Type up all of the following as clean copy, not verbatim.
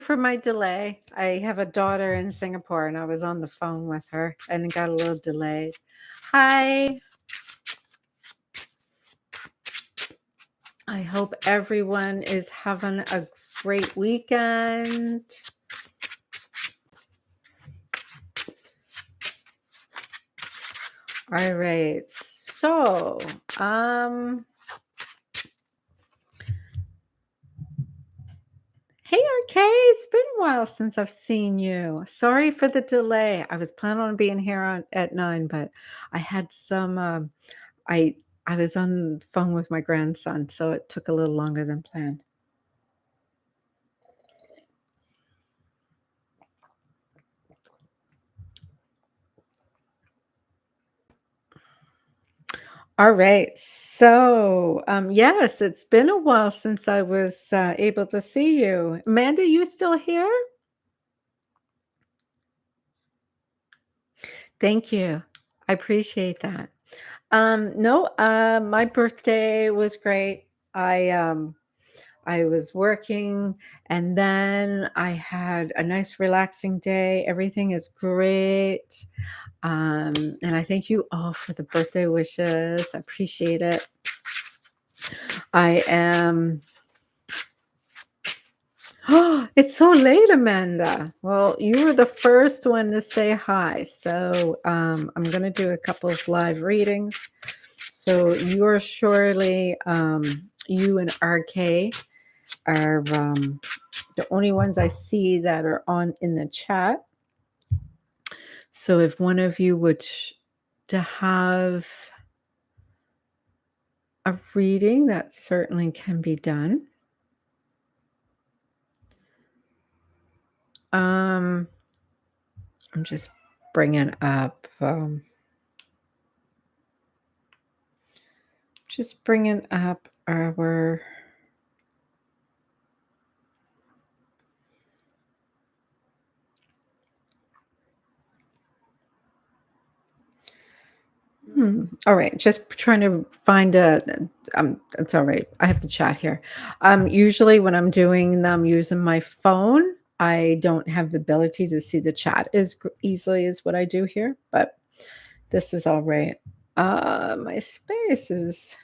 for my delay. I have a daughter in Singapore and I was on the phone with her and it got a little delayed. Hi. I hope everyone is having a great weekend. All right. So, hey RK, it's been a while since I've seen you. Sorry for the delay. I was planning on being here at 9, but I had some I I was on the phone with my grandson, so it took a little longer than planned. All right. So, yes, it's been a while since I was able to see you. Amanda, you still here? Thank you. I appreciate that. No, my birthday was great. I was working and then I had a nice relaxing day. Everything is great. And I thank you all for the birthday wishes. I appreciate it. I am. Oh, it's so late, Amanda. Well, you were the first one to say hi. So I'm going to do a couple of live readings. So you're surely, you and RK are the only ones I see that are on in the chat. So if one of you would to have a reading, that certainly can be done. I'm just bringing up our all right, just trying to find it's all right. I have to chat here. Usually when I'm doing them using my phone, I don't have the ability to see the chat as easily as what I do here, but this is all right. My spaces.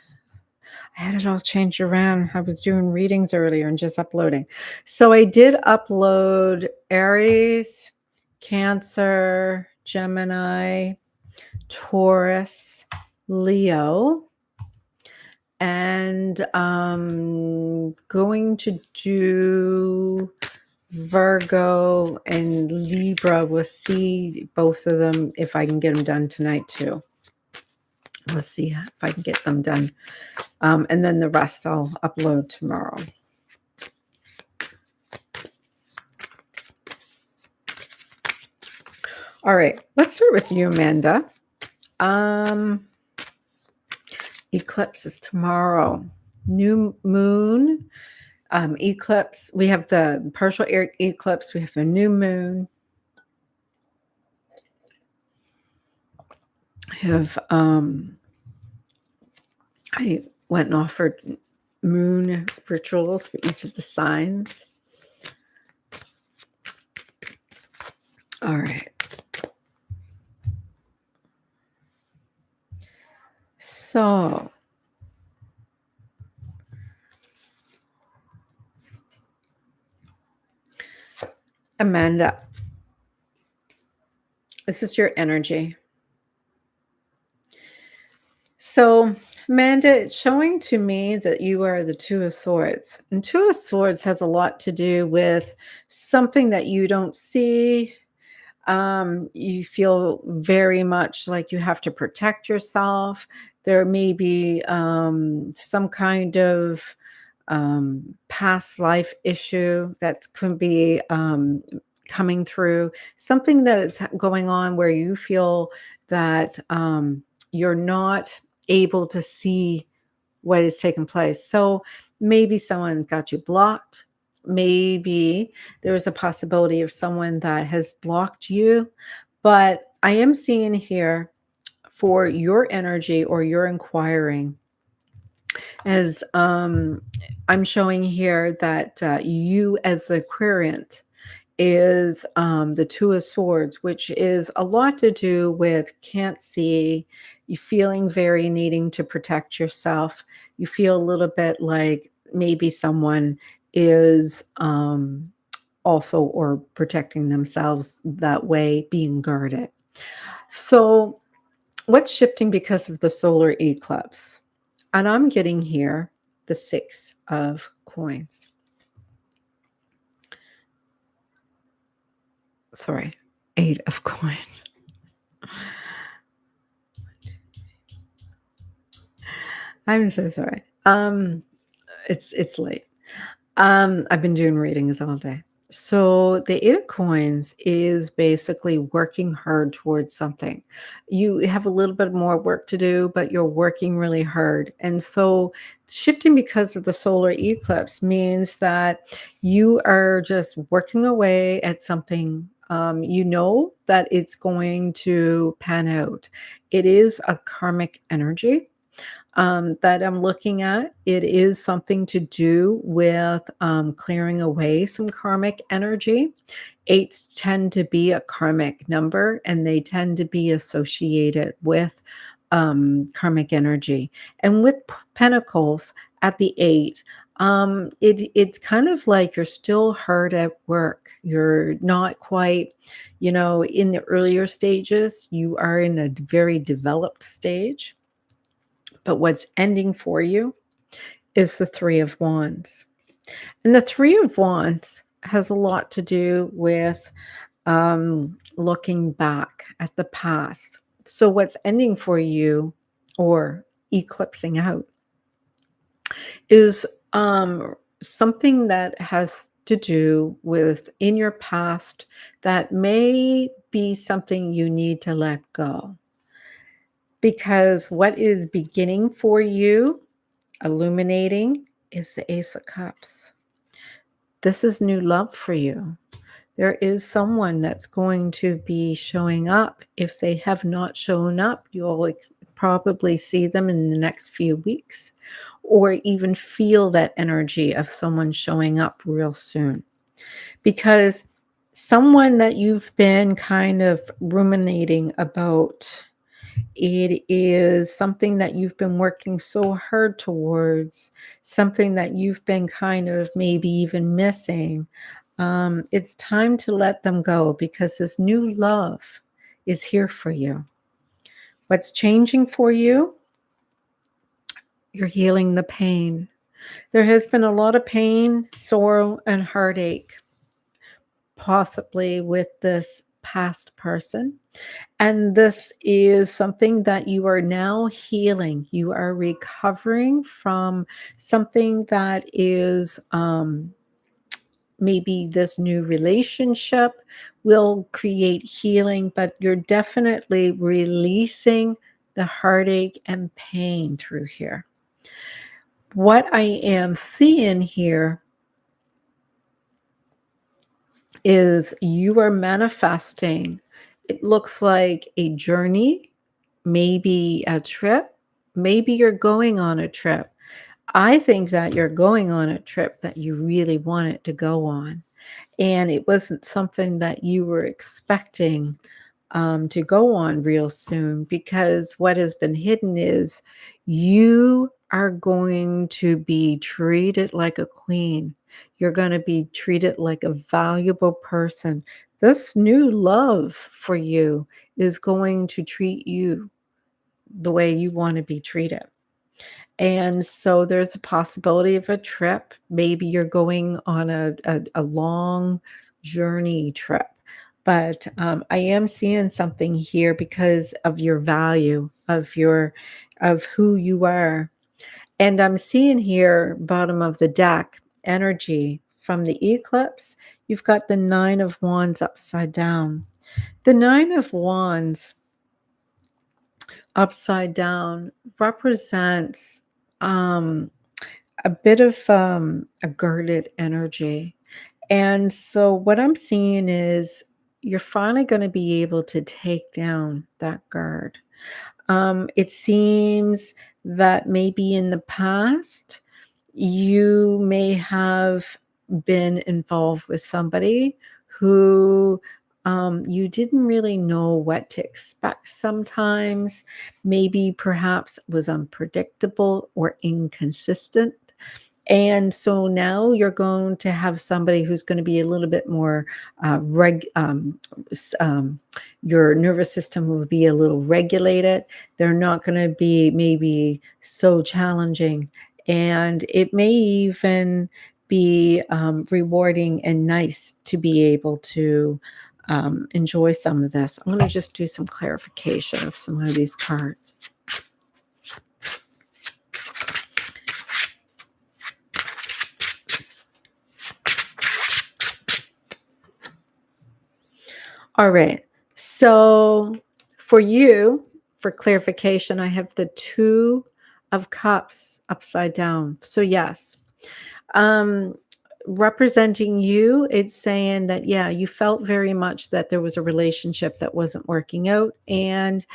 I had it all changed around. I was doing readings earlier and just uploading. So I did upload Aries, Cancer, Gemini, Taurus, Leo, and going to do Virgo and Libra. We'll see both of them if I can get them done tonight too. We'll see if I can get them done. And then the rest I'll upload tomorrow. All right, let's start with you, Amanda. Eclipse is tomorrow. New moon, eclipse. We have the partial eclipse. We have a new moon. I have I went and offered moon rituals for each of the signs. All right. So, Amanda, this is your energy. So, Amanda, it's showing to me that you are the Two of Swords. And Two of Swords has a lot to do with something that you don't see. You feel very much like you have to protect yourself. There may be some kind of past life issue that could be coming through, something that is going on where you feel that you're not able to see what is taking place. So maybe someone got you blocked. Maybe there's a possibility of someone that has blocked you. But I am seeing here for your energy or your inquiring, as I'm showing here that you as Aquarian is the Two of Swords, which is a lot to do with can't see, you feeling very needing to protect yourself. You feel a little bit like maybe someone is also or protecting themselves that way, being guarded. So, what's shifting because of the solar eclipse? And I'm getting here the Six of Coins. Sorry, Eight of Coins. I'm so sorry. It's late. I've been doing readings all day. So the Eight of Coins is basically working hard towards something. You have a little bit more work to do, but you're working really hard. And so shifting because of the solar eclipse means that you are just working away at something. You know that it's going to pan out. It is a karmic energy that I'm looking at. It is something to do with clearing away some karmic energy. Eights tend to be a karmic number and they tend to be associated with karmic energy. And with pentacles at the eight, it's kind of like you're still hard at work. You're not quite, in the earlier stages, you are in a very developed stage, but what's ending for you is the Three of Wands. And the Three of Wands has a lot to do with looking back at the past. So, what's ending for you or eclipsing out is something that has to do with in your past that may be something you need to let go. Because what is beginning for you, illuminating, is the Ace of Cups. This is new love for you. There is someone that's going to be showing up. If they have not shown up, you'll probably see them in the next few weeks, or even feel that energy of someone showing up real soon. Because someone that you've been kind of ruminating about, it is something that you've been working so hard towards, something that you've been kind of maybe even missing. It's time to let them go because this new love is here for you. What's changing for you? You're healing the pain. There has been a lot of pain, sorrow, and heartache, possibly with this past person. And this is something that you are now healing. You are recovering from something that is maybe this new relationship will create healing, but you're definitely releasing the heartache and pain through here. What I am seeing here is you are manifesting. It looks like a journey, maybe a trip, maybe you're going on a trip. I think that you're going on a trip that you really wanted to go on, and it wasn't something that you were expecting to go on real soon, because what has been hidden is you are going to be treated like a queen. You're going to be treated like a valuable person. This new love for you is going to treat you the way you want to be treated. And so there's a possibility of a trip. Maybe you're going on a long journey trip. But I am seeing something here because of your value, of who you are. And I'm seeing here, bottom of the deck, energy from the eclipse. You've got the Nine of Wands upside down. The Nine of Wands upside down represents um, a bit of a guarded energy. And so what I'm seeing is you're finally going to be able to take down that guard. It seems that maybe in the past, you may have been involved with somebody who you didn't really know what to expect sometimes, maybe perhaps was unpredictable or inconsistent. And so now you're going to have somebody who's going to be a little bit more s- um, your nervous system will be a little regulated. They're not going to be maybe so challenging. And it may even be rewarding and nice to be able to enjoy some of this. I'm going to just do some clarification of some of these cards. All right. So for you, for clarification, I have the Two of Cups upside down. So yes, um, representing you, it's saying that, yeah, you felt very much that there was a relationship that wasn't working out, and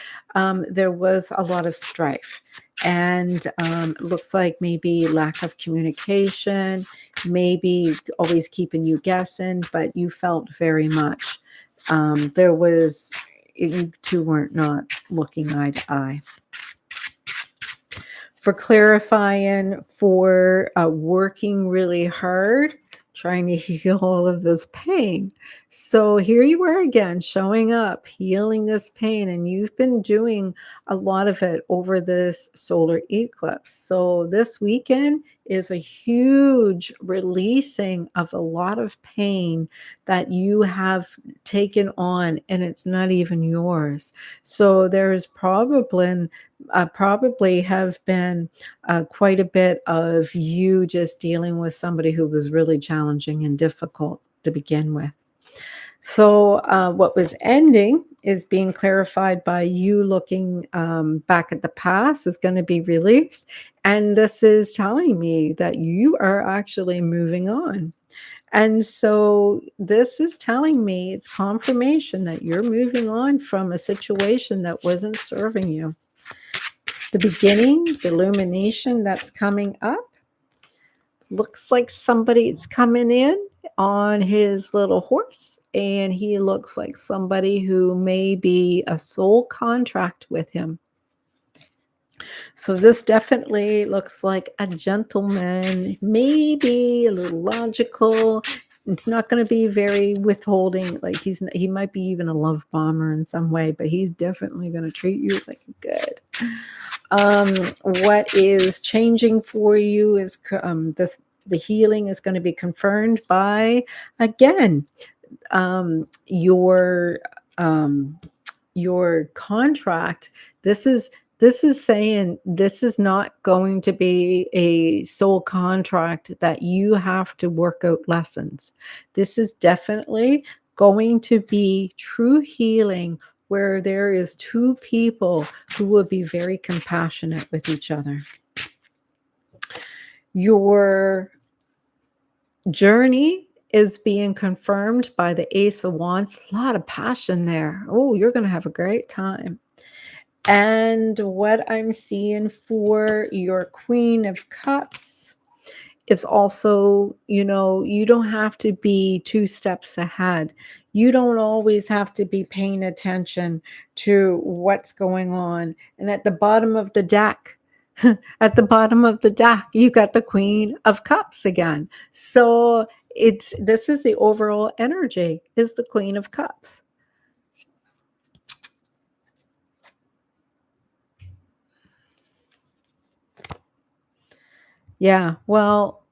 there was a lot of strife. And looks like maybe lack of communication, maybe always keeping you guessing, but you felt very much there was, you two weren't not looking eye to eye. For clarifying, for working really hard, trying to heal all of this pain. So here you are again, showing up, healing this pain, and you've been doing a lot of it over this solar eclipse. So this weekend is a huge releasing of a lot of pain that you have taken on, and it's not even yours. So there's probably have been quite a bit of you just dealing with somebody who was really challenging and difficult to begin with. So, what was ending is being clarified by you looking back at the past is going to be released. And this is telling me that you are actually moving on. And so, this is telling me it's confirmation that you're moving on from a situation that wasn't serving you. The beginning, the illumination that's coming up, looks like somebody's coming in on his little horse, and he looks like somebody who may be a soul contract with him. So this definitely looks like a gentleman, maybe a little logical. It's not going to be very withholding. Like he might be even a love bomber in some way, but he's definitely going to treat you like good. What is changing for you is the healing is going to be confirmed by, again, um, your um, your contract. This is saying this is not going to be a soul contract that you have to work out lessons. This is definitely going to be true healing where there is two people who will be very compassionate with each other. Your journey is being confirmed by the Ace of Wands. A lot of passion there. Oh, you're going to have a great time. And what I'm seeing for your Queen of Cups, it's also, you don't have to be two steps ahead. You don't always have to be paying attention to what's going on. And at the bottom of the deck, at the bottom of the deck, you got the Queen of Cups again. So this is the overall energy, is the Queen of Cups. Yeah, well,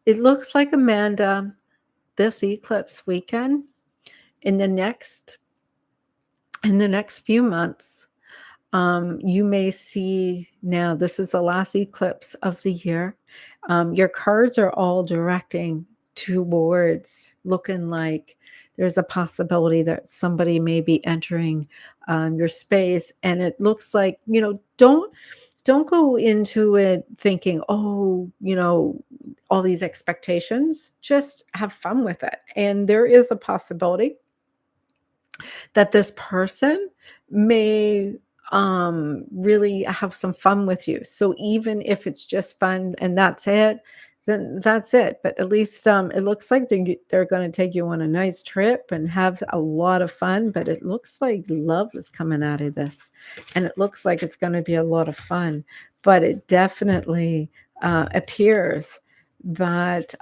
it looks like, Amanda, this eclipse weekend, in the next few months, you may see, now this is the last eclipse of the year. Your cards are all directing towards looking like there's a possibility that somebody may be entering your space, and it looks like, don't go into it thinking, oh, all these expectations. Just have fun with it. And there is a possibility that this person may really have some fun with you. So even if it's just fun and that's it, then that's it. But at least, it looks like they're gonna take you on a nice trip and have a lot of fun, but it looks like love is coming out of this, and it looks like it's gonna be a lot of fun, but it definitely, appears that,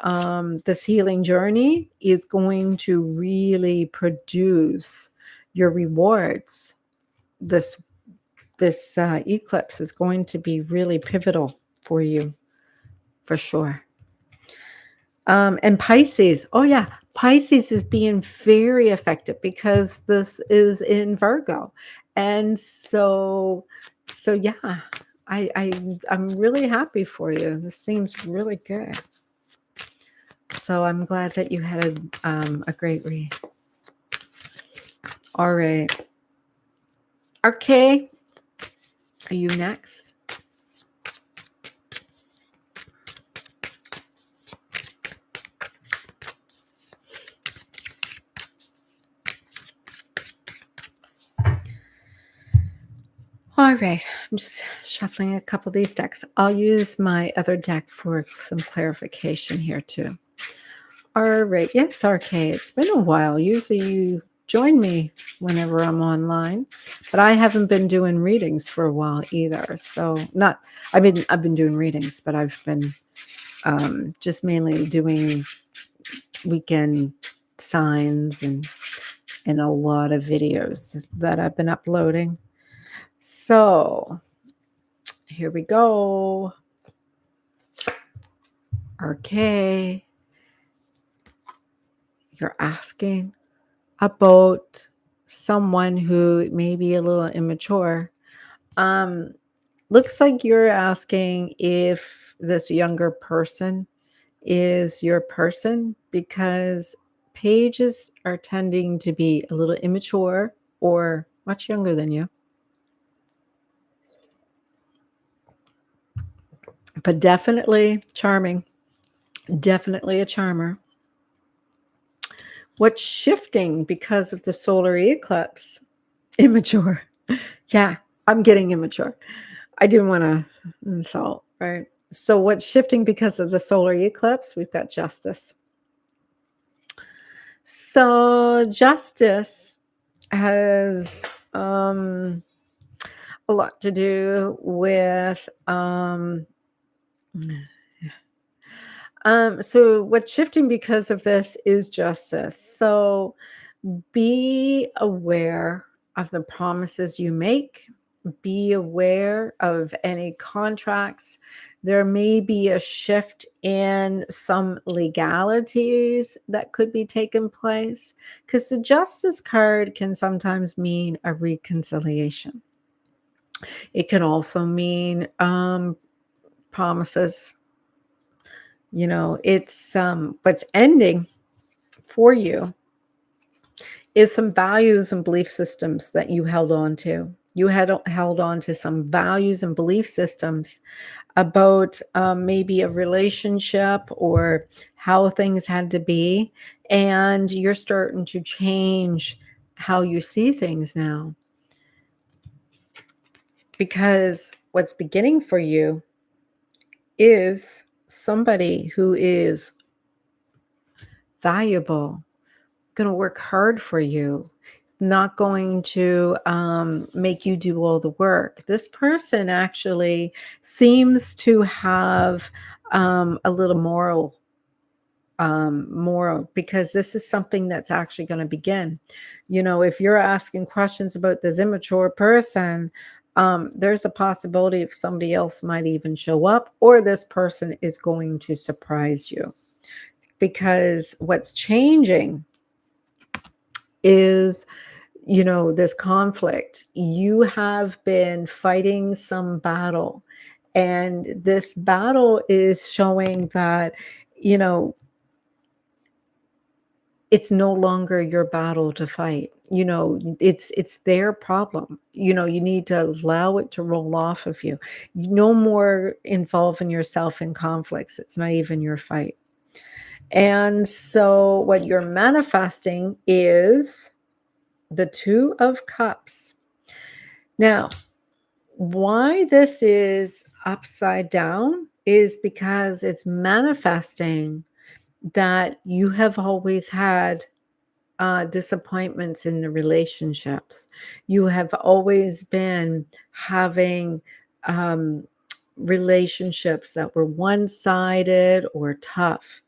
this healing journey is going to really produce your rewards. This this eclipse is going to be really pivotal for you, for sure. And Pisces. Oh, yeah. Pisces is being very effective because this is in Virgo. And yeah, I'm really happy for you. This seems really good. So I'm glad that you had a great read. All right. Okay. Are you next? All right, I'm just shuffling a couple of these decks. I'll use my other deck for some clarification here too. All right, yes, RK, it's been a while. Usually you join me whenever I'm online, but I haven't been doing readings for a while either. So not, I've been doing readings, but I've been just mainly doing weekend signs and a lot of videos that I've been uploading. So here we go. Okay. You're asking about someone who may be a little immature. Um, Looks like you're asking if this younger person is your person because pages are tending to be a little immature or much younger than you, but definitely charming, definitely a charmer. What's shifting because of the solar eclipse? Immature. Yeah, I'm getting immature. I didn't wanna insult, right? So what's shifting because of the solar eclipse? We've got justice. So justice has, a lot to do with, so what's shifting because of this is justice. So be aware of the promises you make. Be aware of any contracts. There may be a shift in some legalities that could be taking place because the justice card can sometimes mean a reconciliation. It can also mean promises. It's what's ending for you is some values and belief systems that you held on to. You had held on to some values and belief systems about maybe a relationship or how things had to be. And you're starting to change how you see things now. Because what's beginning for you is somebody who is valuable, going to work hard for you. It's not going to make you do all the work. This person actually seems to have a little moral because this is something that's actually going to begin. If you're asking questions about this immature person, there's a possibility if somebody else might even show up, or this person is going to surprise you because what's changing is this conflict. You have been fighting some battle, and this battle is showing that you know it's no longer your battle to fight. It's their problem. You need to allow it to roll off of you. No more involving yourself in conflicts. It's not even your fight. And so what you're manifesting is the Two of Cups. Now, why this is upside down is because it's manifesting that you have always had disappointments in the relationships. You have always been having um, relationships that were one sided or tough.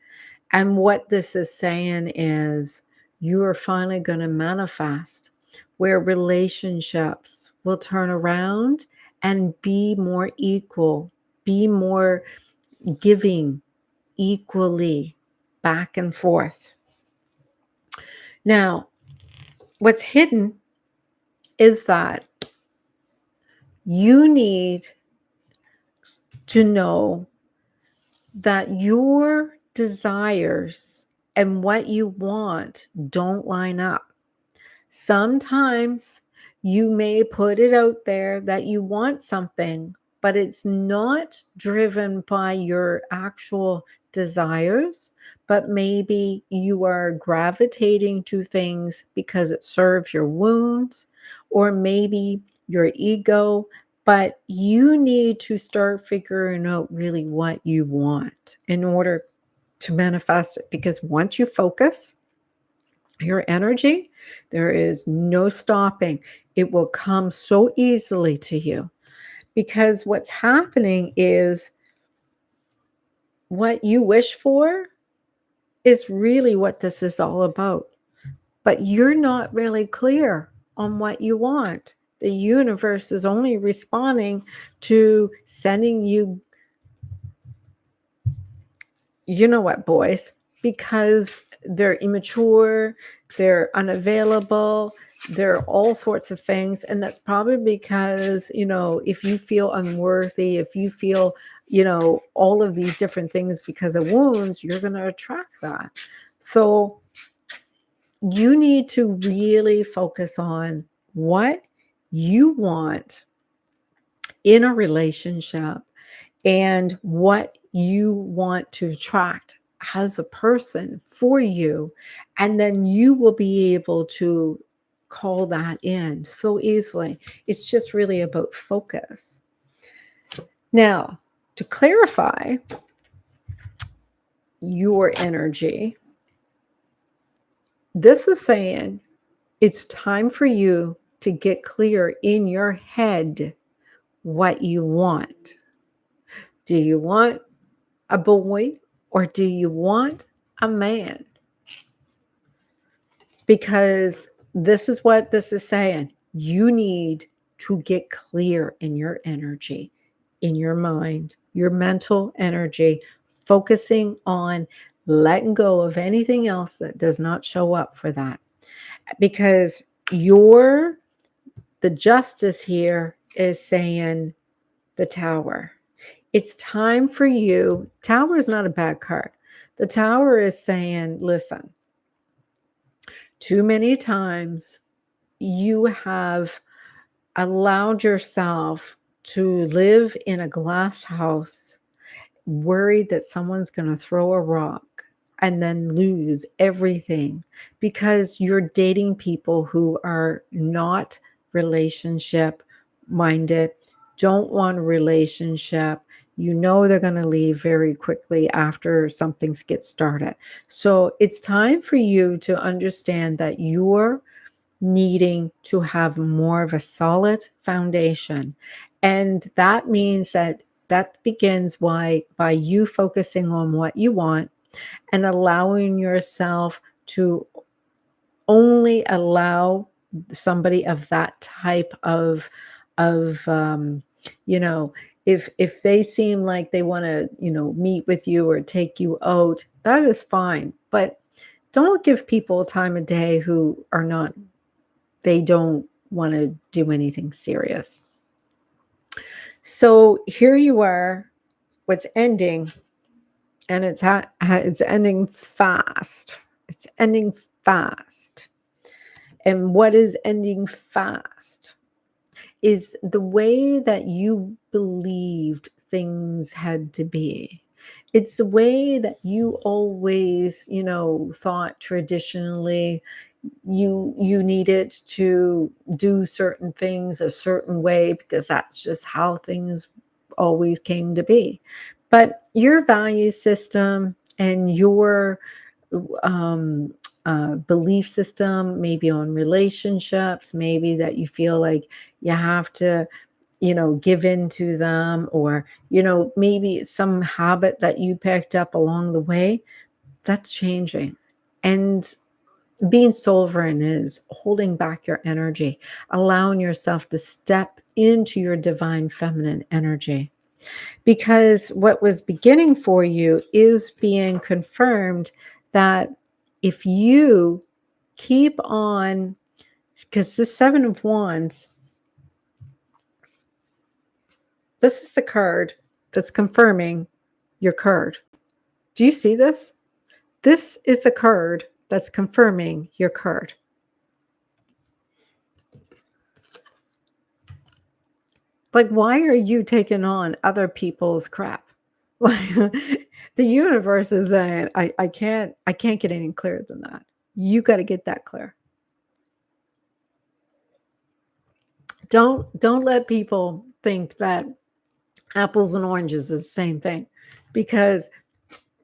And what this is saying is you are finally going to manifest where relationships will turn around and be more equal, be more giving equally back and forth. Now, what's hidden is that you need to know that your desires and what you want don't line up. Sometimes you may put it out there that you want something, but it's not driven by your actual desires, but maybe you are gravitating to things because it serves your wounds, or maybe your ego. But you need to start figuring out really what you want in order to manifest it. Because once you focus, your energy, there is no stopping. It will come so easily to you because what's happening is what you wish for is really what this is all about. But you're not really clear on what you want. The universe is only responding to sending you, you know what, boys, because they're immature, they're unavailable, they're all sorts of things. And that's probably because, if you feel unworthy, if you feel, all of these different things because of wounds, you're going to attract that. So you need to really focus on what you want in a relationship and what you want to attract as a person for you. And then you will be able to call that in so easily. It's just really about focus. Now, to clarify your energy, this is saying it's time for you to get clear in your head what you want. Do you want a boy or do you want a man? Because this is what this is saying. You need to get clear in your energy, in your mind, your mental energy, focusing on letting go of anything else that does not show up for that. Because the justice here is saying the Tower. It's time for you. Tower is not a bad card. The Tower is saying, listen, too many times you have allowed yourself to live in a glass house, worried that someone's going to throw a rock and then lose everything because you're dating people who are not relationship minded, don't want a relationship. You know they're going to leave very quickly after something gets started. So it's time for you to understand that you're needing to have more of a solid foundation. And that means that begins by you focusing on what you want and allowing yourself to only allow somebody of that type of you know if they seem like they want to meet with you or take you out, that is fine, but don't give people time of day who are not, they don't want to do anything serious. So here you are, what's ending, and it's ending fast. It's ending fast. And what is ending fast is the way that you believed things had to be. It's the way that you always, thought traditionally you needed to do certain things a certain way because that's just how things always came to be. But your value system and your um, belief system, maybe on relationships, maybe that you feel like you have to, give in to them, or, maybe it's some habit that you picked up along the way, that's changing. And being sovereign is holding back your energy, allowing yourself to step into your divine feminine energy. Because what was beginning for you is being confirmed that if you keep on, because the Seven of Wands, this is the card that's confirming your card. Do you see this? This is the card that's confirming your card. Like, why are you taking on other people's crap? Like, the universe is saying, I can't get any clearer than that. You got to get that clear. Don't let people think that apples and oranges is the same thing, because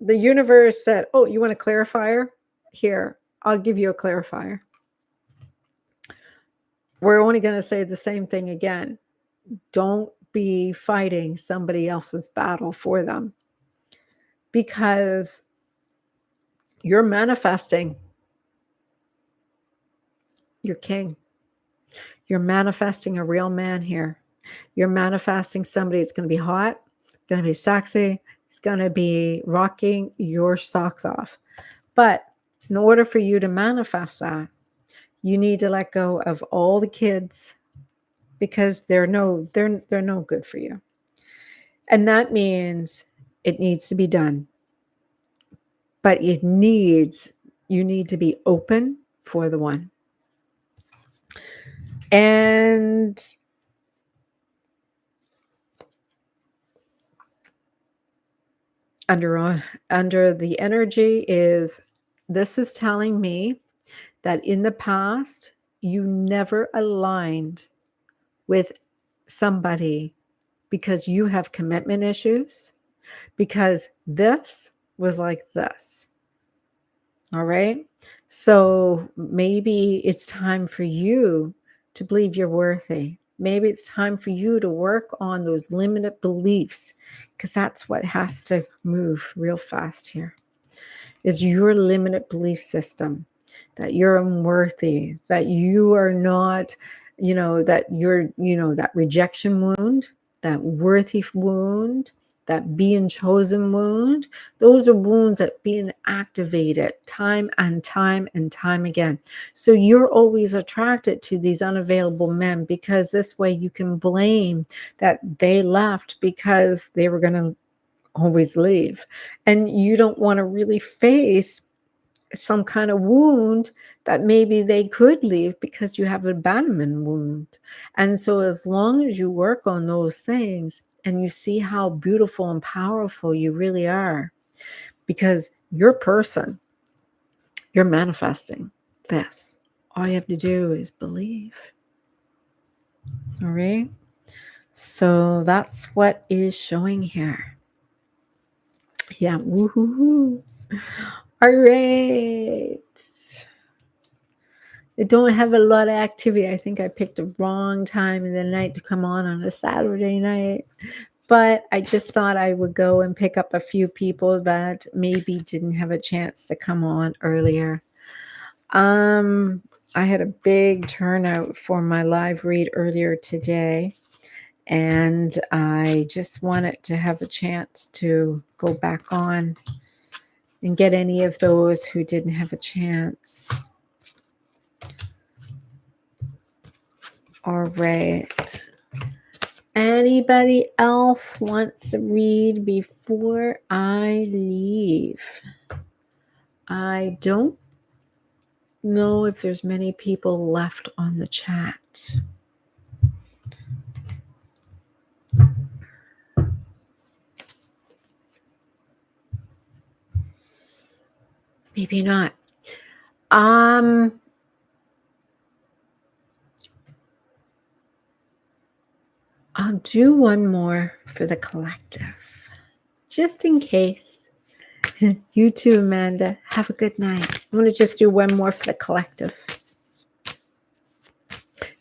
the universe said, oh, you want a clarifier? Here, I'll give you a clarifier. We're only going to say the same thing again. Don't be fighting somebody else's battle for them, because you're manifesting your king. You're manifesting a real man here. You're manifesting somebody that's going to be hot, going to be sexy. It's going to be rocking your socks off. But in order for you to manifest that, you need to let go of all the kids, because they're no good for you. And that means it needs to be done. But you need to be open for the one. And under the energy is, this is telling me that in the past you never aligned with somebody because you have commitment issues, because this was like this. All right. So maybe it's time for you to believe you're worthy. Maybe it's time for you to work on those limited beliefs, because that's what has to move real fast here, is your limited belief system, that you're unworthy, that you are not, that you're, that rejection wound, that worthy wound, that being chosen wound. Those are wounds that being activated time and time and time again. So you're always attracted to these unavailable men, because this way you can blame that they left because they were going to always leave. And you don't want to really face some kind of wound that maybe they could leave, because you have an abandonment wound. And so as long as you work on those things and you see how beautiful and powerful you really are, because your person, you're manifesting this. All you have to do is believe. All right. So that's what is showing here. Yeah. Woohoo. All right. I don't have a lot of activity. I think I picked the wrong time in the night to come on a Saturday night. But I just thought I would go and pick up a few people that maybe didn't have a chance to come on earlier. I had a big turnout for my live read earlier today, and I just wanted to have a chance to go back on and get any of those who didn't have a chance. All right. Anybody else wants to read before I leave? I don't know if there's many people left on the chat. Maybe not. I'll do one more for the collective, just in case. You too, Amanda. Have a good night. I'm going to just do one more for the collective.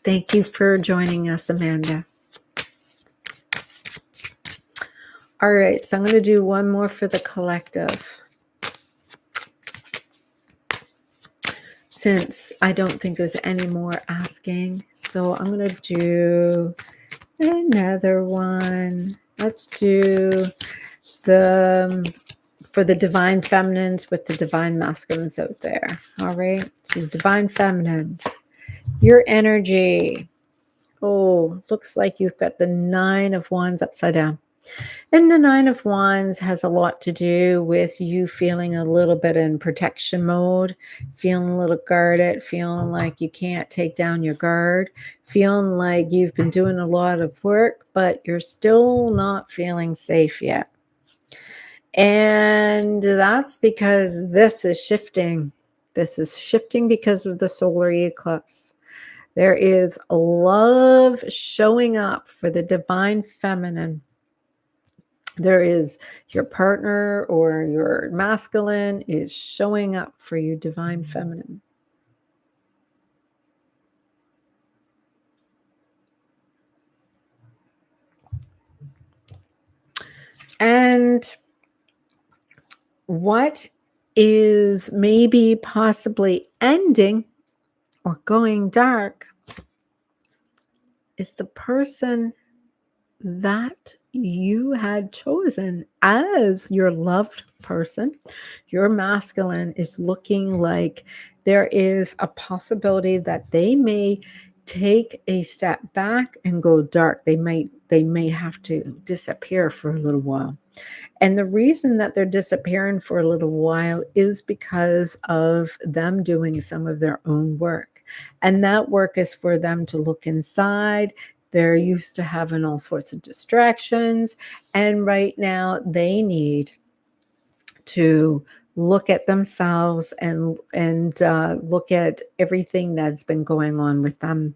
Thank you for joining us, Amanda. All right, so I'm going to do one more for the collective. Since I don't think there's any more asking, so I'm going to do another one. Let's do the for the divine feminines with the divine masculines out there. All right, so divine feminines, your energy. Oh, looks like you've got the 9 of Wands upside down. And the 9 of Wands has a lot to do with you feeling a little bit in protection mode, feeling a little guarded, feeling like you can't take down your guard, feeling like you've been doing a lot of work, but you're still not feeling safe yet. And that's because this is shifting. This is shifting because of the solar eclipse. There is love showing up for the divine feminine. There is your partner or your masculine is showing up for you, divine feminine. And what is maybe possibly ending or going dark is the person that you had chosen as your loved person. Your masculine is looking like there is a possibility that they may take a step back and go dark. They may have to disappear for a little while. And the reason that they're disappearing for a little while is because of them doing some of their own work. And that work is for them to look inside. They're used to having all sorts of distractions. And right now they need to look at themselves and look at everything that's been going on with them.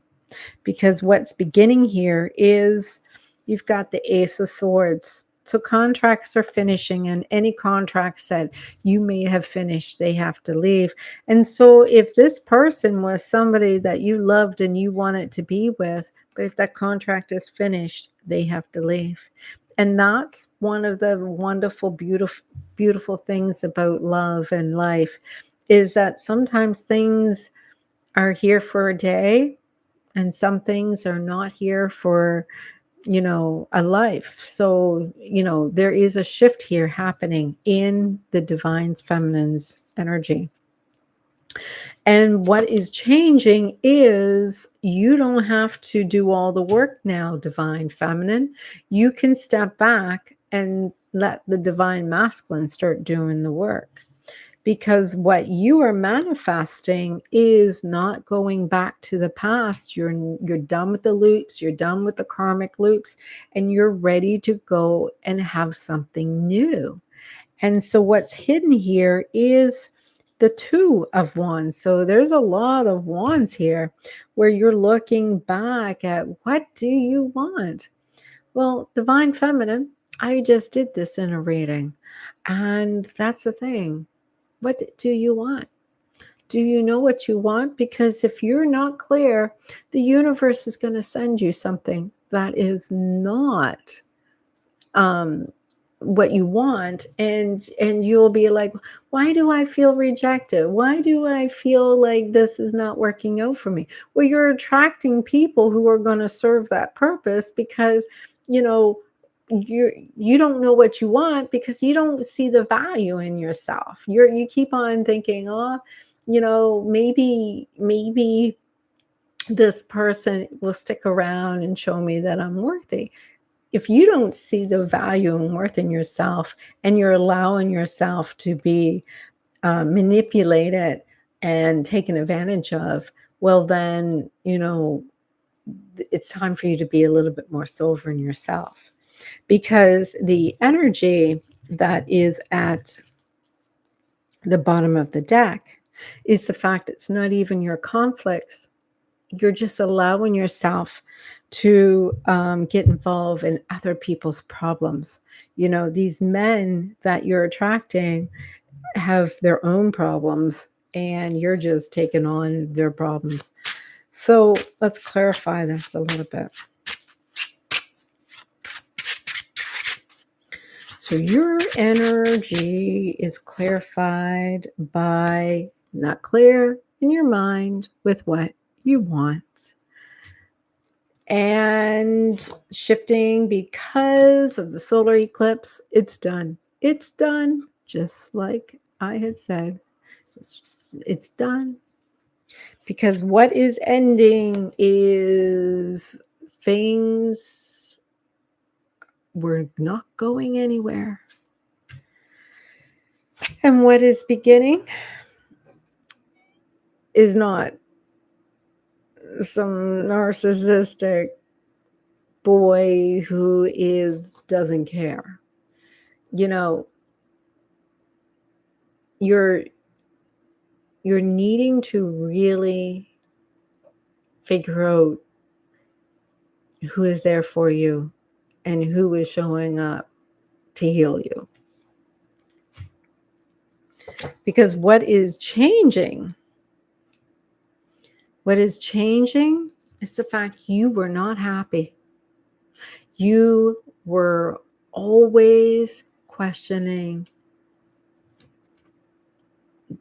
Because what's beginning here is you've got the Ace of Swords. So contracts are finishing, and any contracts that you may have finished, they have to leave. And so if this person was somebody that you loved and you wanted to be with, but if that contract is finished, they have to leave. And that's one of the wonderful, beautiful things about love and life, is that sometimes things are here for a day and some things are not here for a life. So there is a shift here happening in the divine feminine's energy. And what is changing is you don't have to do all the work now, divine feminine. You can step back and let the divine masculine start doing the work. Because what you are manifesting is not going back to the past. You're done with the loops, you're done with the karmic loops, and you're ready to go and have something new. And so what's hidden here is the 2 of Wands. So there's a lot of wands here where you're looking back at, what do you want? Well, divine feminine, I just did this in a reading. And that's the thing. What do you want? Do you know what you want? Because if you're not clear, the universe is going to send you something that is not what you want, and you'll be like, why do I feel rejected? Why do I feel like this is not working out for me? Well, you're attracting people who are going to serve that purpose, because you don't know what you want because you don't see the value in yourself. You keep on thinking, oh, maybe this person will stick around and show me that I'm worthy. If you don't see the value and worth in yourself, and you're allowing yourself to be manipulated and taken advantage of, well, then, it's time for you to be a little bit more sober in yourself. Because the energy that is at the bottom of the deck is the fact it's not even your conflicts You're just allowing yourself to get involved in other people's problems. These men that you're attracting have their own problems, and you're just taking on their problems. So let's clarify this a little bit. So your energy is clarified by not clear in your mind with what you want, and shifting because of the solar eclipse. It's done. It's done. Just like I had said, it's done. Because what is ending is things were not going anywhere. And what is beginning is not some narcissistic boy who doesn't care. You're needing to really figure out who is there for you and who is showing up to heal you. Because what is changing is the fact you were not happy. You were always questioning,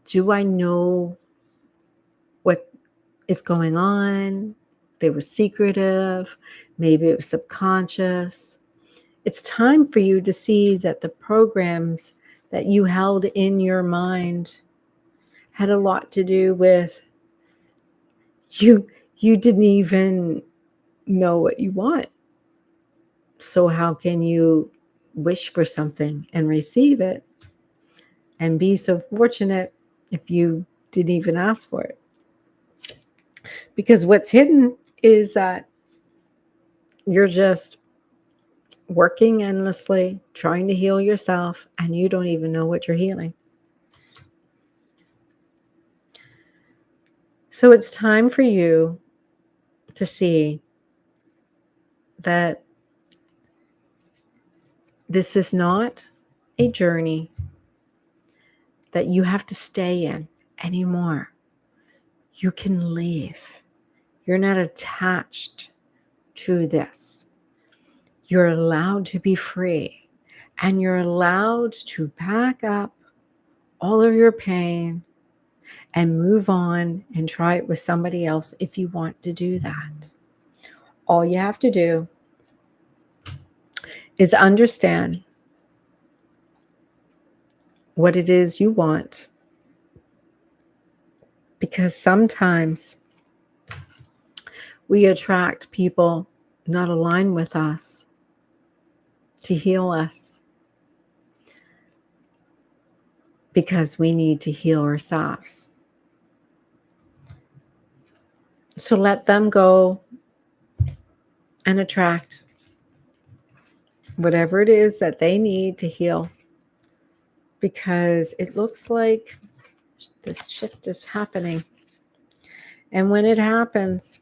do I know what is going on? They were secretive. Maybe it was subconscious. It's time for you to see that the programs that you held in your mind had a lot to do with you. You didn't even know what you want. So how can you wish for something and receive it and be so fortunate if you didn't even ask for it? Because what's hidden is that you're just working endlessly, trying to heal yourself, and you don't even know what you're healing. So it's time for you to see that this is not a journey that you have to stay in anymore. You can leave. You're not attached to this. You're allowed to be free, and you're allowed to pack up all of your pain and move on and try it with somebody else if you want to do that. All you have to do is understand what it is you want, because sometimes we attract people not aligned with us to heal us, because we need to heal ourselves. So let them go and attract whatever it is that they need to heal, because it looks like this shift is happening. And when it happens,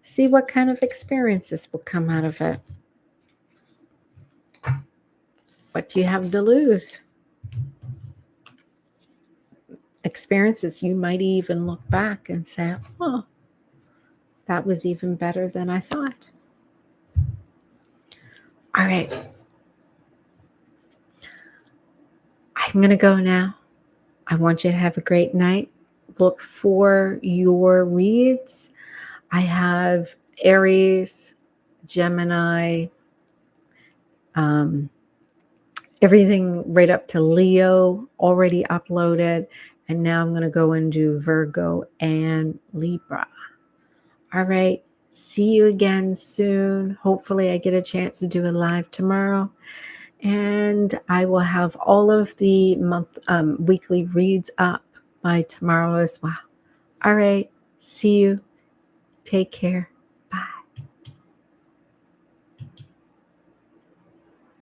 see what kind of experiences will come out of it. What do you have to lose? Experiences you might even look back and say, oh, that was even better than I thought. All right. I'm going to go now. I want you to have a great night. Look for your reads. I have Aries, Gemini, everything right up to Leo already uploaded. And now I'm going to go and do Virgo and Libra. All right. See you again soon. Hopefully I get a chance to do a live tomorrow. And I will have all of the weekly reads up by tomorrow as well. All right. See you. Take care.